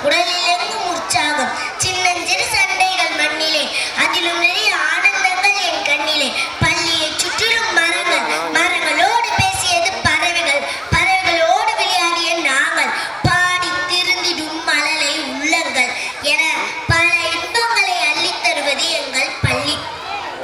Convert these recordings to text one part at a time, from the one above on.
உடலில் எங்கும் உற்சாகம், சின்னஞ்சிறு சண்டைகள் மண்ணிலே, அதிலும் நிறைய ஆனந்தங்கள் என் கண்ணிலே. பள்ளியை சுற்றிலும் மரங்கள், மரங்களோடு பேசியது பறவைகள், பறவைகளோடு விளையாடிய நாங்கள், பாடி திருந்திடும் மழலை உள்ளங்கள் என பல இன்பங்களை அள்ளித் தருவது எங்கள் பள்ளி.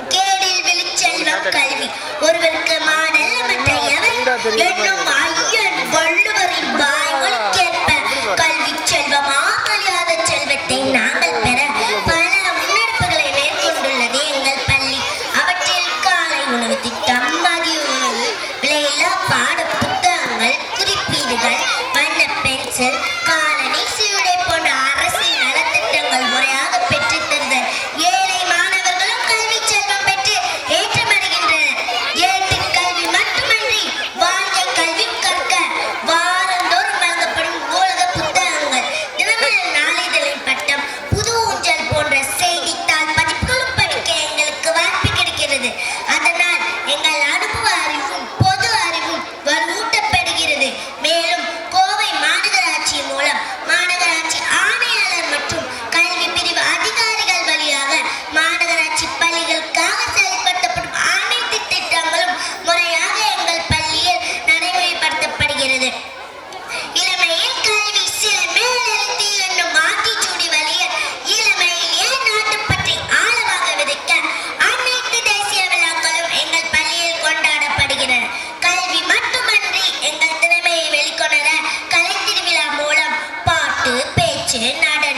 கேடில் விழுச்செல்வம் கல்வி, ஒருவருக்கு மாடல் மற்ற எவர் என்னும் ஐயன் வள்ளுவரின் வாய்மொழி கேட்ப கல்வி செல்வமா கழியாத செல்வத்தை நாங்கள் பெற பல முன்னெடுப்புகளை மேற்கொண்டுள்ளது எங்கள் பள்ளி. அவற்றில் காலை உணவு திட்டம், மதிய உணவு, விலையில்லா பாட புத்தகங்கள், குறிப்பீடுகள், வண்ண பென்சில், காலணி, சீருடை போன்ற அரசின் நலத்திட்டங்கள் முறையாக பெற்றுத் தருதல். ஏழை மாணவர்களும் கல்வி செல்வம் பெற்று ஏற்றமடைகின்றனர். ஏட்டுக் கல்வி மட்டுமன்றி வாழ்க்கை கல்வி கற்க வாரந்தோறும் வழங்கப்படும் நூலக புத்தகங்கள், தினமலர் நாளிதழின் பட்டம், புது ஊஞ்சல் போன்ற செய்தித்தாள் பதிப்புகளும் படிக்க எங்களுக்கு வாய்ப்பு கிடைக்கிறது. அதனால் எங்கள் அனுபவ அறிவும் பொது அறிவும் வலுவூட்டப்படுகிறது. மேலும் கோவை மாநகராட்சி மூலம் மாநகராட்சி ஆணையாளர் மற்றும் கல்வி பிரிவு அதிகாரிகள் வழியாக மாநகராட்சி பள்ளிகளுக்காக செயல்படுத்தப்படும் அனைத்து திட்டங்களும் முறையாக எங்கள் பள்ளியில் நடைமுறைப்படுத்தப்படுகிறது. இளமையில் கல்வி சில மேலெழுத்து என்னும் ஆத்திச்சூடி வழியில் இளமையிலேயே நாட்டுப்பற்றி ஆழமாக விதைக்க அனைத்து தேசிய விழாக்களும் எங்கள் பள்ளியில் கொண்டாடப்படுகின்றன. கல்வி மட்டுமன்றி எங்கள் திறமையை வெளிக்கொணர கலை திருவிழா மூலம் பாட்டு, பேச்சு, நடனம்,